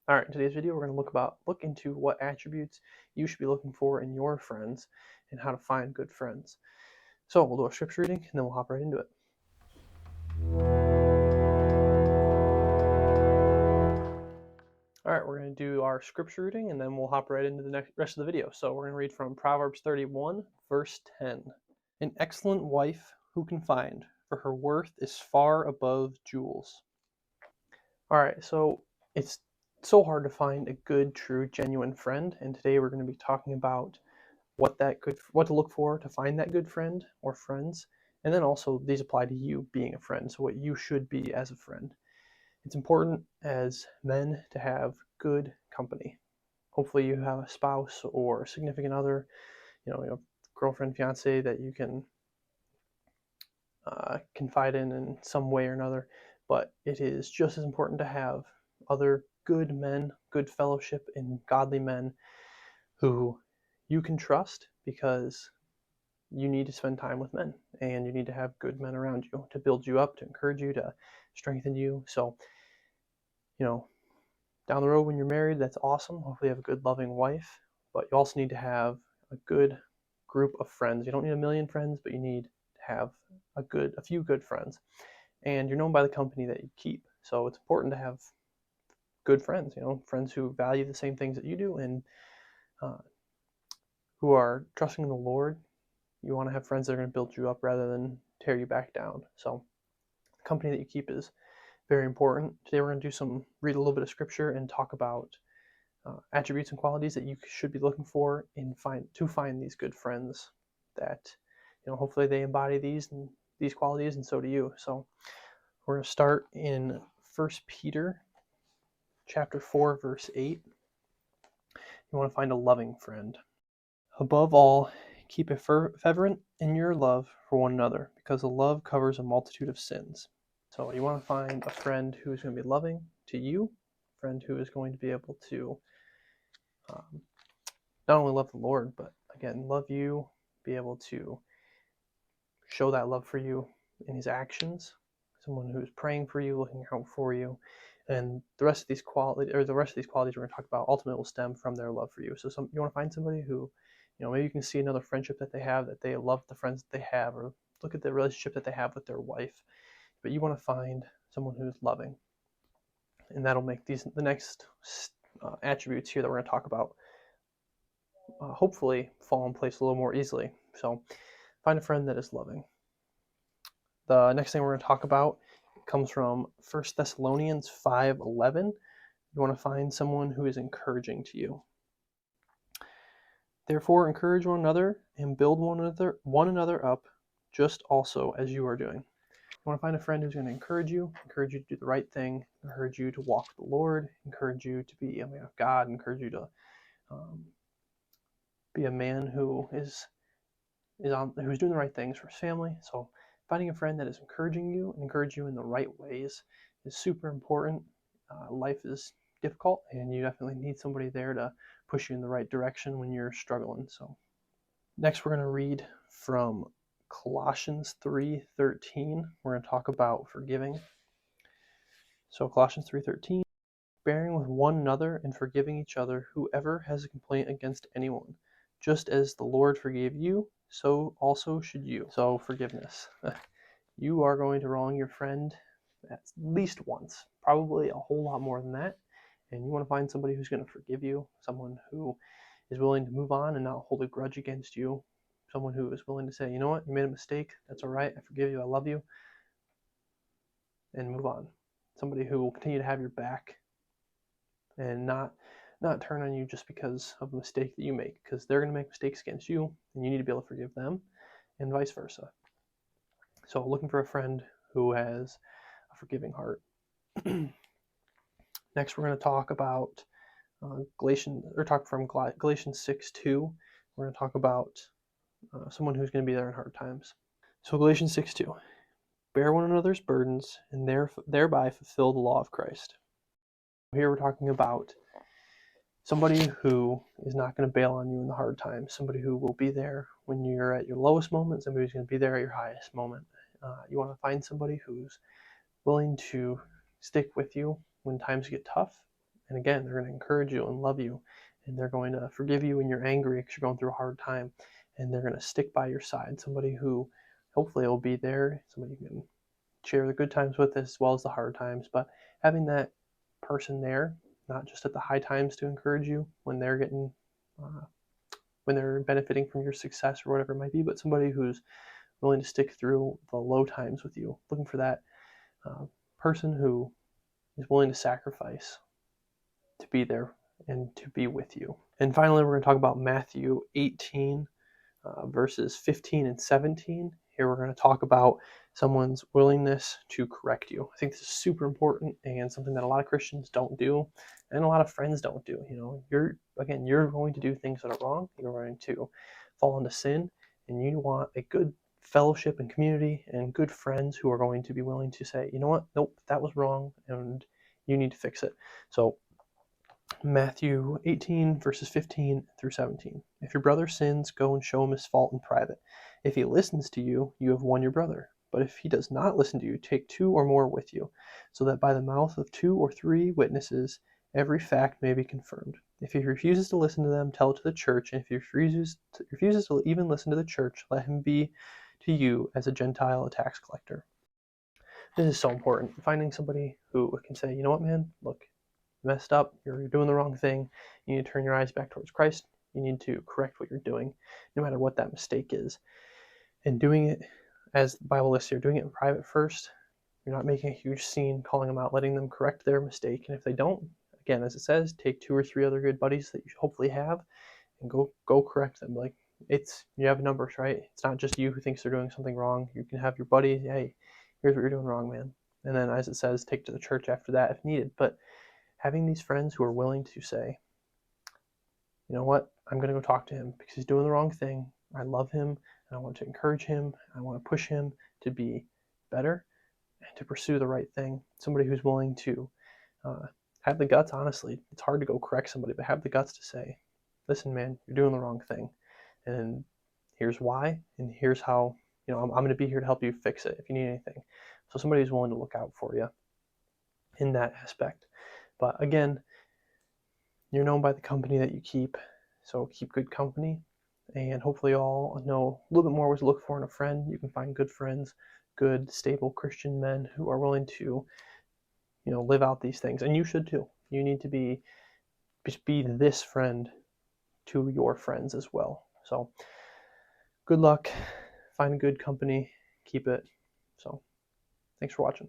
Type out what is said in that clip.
All right, in today's video, we're going to look into what attributes you should be looking for in your friends and how to find good friends. So we'll do a scripture reading and then we'll hop right into it. All right, we're going to do our scripture reading and then we'll hop right into the rest of the video. So we're going to read from Proverbs 31, verse 10. An excellent wife who can find, for her worth is far above jewels. All right, so it's so hard to find a good, true, genuine friend, and today we're going to be talking about what to look for to find that good friend or friends, and then also these apply to you being a friend, so what you should be as a friend. It's important as men to have good company. Hopefully you have a spouse or a significant other, a girlfriend, fiance that you can confide in some way or another, but it is just as important to have other good men, good fellowship, and godly men who you can trust, because you need to spend time with men and you need to have good men around you to build you up, to encourage you, to strengthen you. So, down the road when you're married, that's awesome. Hopefully you have a good, loving wife, but you also need to have a good group of friends. You don't need a million friends, but you need to have a few good friends. And you're known by the company that you keep. So it's important to have good friends, friends who value the same things that you do and uh, who are trusting in the Lord. You want to have friends that are going to build you up rather than tear you back down. So the company that you keep is very important. Today we're going to read a little bit of scripture and talk about attributes and qualities that you should be looking for to find these good friends that, hopefully they embody these qualities, and so do you. So we're going to start in 1 Peter chapter 4, verse 8. You want to find a loving friend. Above all, keep it fervent in your love for one another, because the love covers a multitude of sins. So you want to find a friend who is going to be loving to you, a friend who is going to be able to not only love the Lord, but again, love you, be able to show that love for you in his actions, someone who's praying for you, looking out for you. And the rest of these qualities we're going to talk about ultimately will stem from their love for you. So you want to find somebody who, maybe you can see another friendship that they have, that they love the friends that they have, or look at the relationship that they have with their wife. But you want to find someone who's loving, and that'll make the next attributes here that we're going to talk about hopefully fall in place a little more easily. So find a friend that is loving. The next thing we're going to talk about comes from 1 Thessalonians 5:11. You want to find someone who is encouraging to you. Therefore, encourage one another and build one another up, just also as you are doing. You want to find a friend who's going to encourage you to do the right thing, encourage you to walk with the Lord, encourage you to be a man of God, encourage you to be a man who's doing the right things for his family. So finding a friend that is encouraging you and encourage you in the right ways is super important. Life is difficult, and you definitely need somebody there to push you in the right direction when you're struggling. So next we're going to read from Colossians 3:13. We're going to talk about forgiving. So Colossians 3:13, bearing with one another and forgiving each other whoever has a complaint against anyone, just as the Lord forgave you, so also should you. So forgiveness. You are going to wrong your friend at least once, probably a whole lot more than that, and you want to find somebody who's going to forgive you, someone who is willing to move on and not hold a grudge against you, someone who is willing to say, you know what, you made a mistake, that's all right, I forgive you, I love you, and move on. Somebody who will continue to have your back and not turn on you just because of a mistake that you make, because they're going to make mistakes against you, and you need to be able to forgive them, and vice versa. So looking for a friend who has a forgiving heart. Next, we're going to talk about Galatians 6:2. We're going to talk about someone who's going to be there in hard times. So Galatians 6:2, bear one another's burdens and thereby fulfill the law of Christ. Here we're talking about somebody who is not going to bail on you in the hard times, somebody who will be there when you're at your lowest moment, somebody who's going to be there at your highest moment. You want to find somebody who's willing to stick with you when times get tough And again, they're going to encourage you and love you, and they're going to forgive you when you're angry because you're going through a hard time, and they're going to stick by your side. Somebody who hopefully will be there, somebody you can share the good times with as well as the hard times, but having that person there, not just at the high times to encourage you when they're getting when they're benefiting from your success or whatever it might be, but somebody who's willing to stick through the low times with you, looking for that person who is willing to sacrifice to be there and to be with you. And finally, we're going to talk about Matthew 18, verses 15 and 17. Here we're going to talk about someone's willingness to correct you. I think this is super important and something that a lot of Christians don't do, and a lot of friends don't do. You're going to do things that are wrong. You're going to fall into sin, and you want a good fellowship and community and good friends who are going to be willing to say, you know what, nope, that was wrong, and you need to fix it. So Matthew 18, verses 15 through 17. If your brother sins, go and show him his fault in private. If he listens to you, you have won your brother. But if he does not listen to you, take 2 or more with you, so that by the mouth of 2 or 3 witnesses every fact may be confirmed. If he refuses to listen to them, tell it to the church, and if he refuses to even listen to the church, let him be to you as a Gentile, a tax collector. This is so important. Finding somebody who can say, you know what, man, look, messed up, you're doing the wrong thing, you need to turn your eyes back towards Christ, you need to correct what you're doing, no matter what that mistake is. And doing it, as the Bible lists here, doing it in private first. You're not making a huge scene, calling them out, letting them correct their mistake. And if they don't, again, as it says, take 2 or 3 other good buddies that you hopefully have and go correct them. Like, you have numbers, right? It's not just you who thinks they're doing something wrong. You can have your buddy, hey, here's what you're doing wrong, man. And then, as it says, take to the church after that if needed. But having these friends who are willing to say, you know what, I'm going to go talk to him because he's doing the wrong thing. I love him, and I want to encourage him. I want to push him to be better and to pursue the right thing. Somebody who's willing to have the guts, honestly. It's hard to go correct somebody, but have the guts to say, listen, man, you're doing the wrong thing. And here's why, and here's how, I'm going to be here to help you fix it if you need anything. So somebody who's willing to look out for you in that aspect. But again, you're known by the company that you keep, so keep good company, and hopefully you all know a little bit more what to look for in a friend. You can find good friends, good, stable Christian men who are willing to, live out these things, and you should too. You need to be this friend to your friends as well. So good luck, find good company, keep it. So thanks for watching.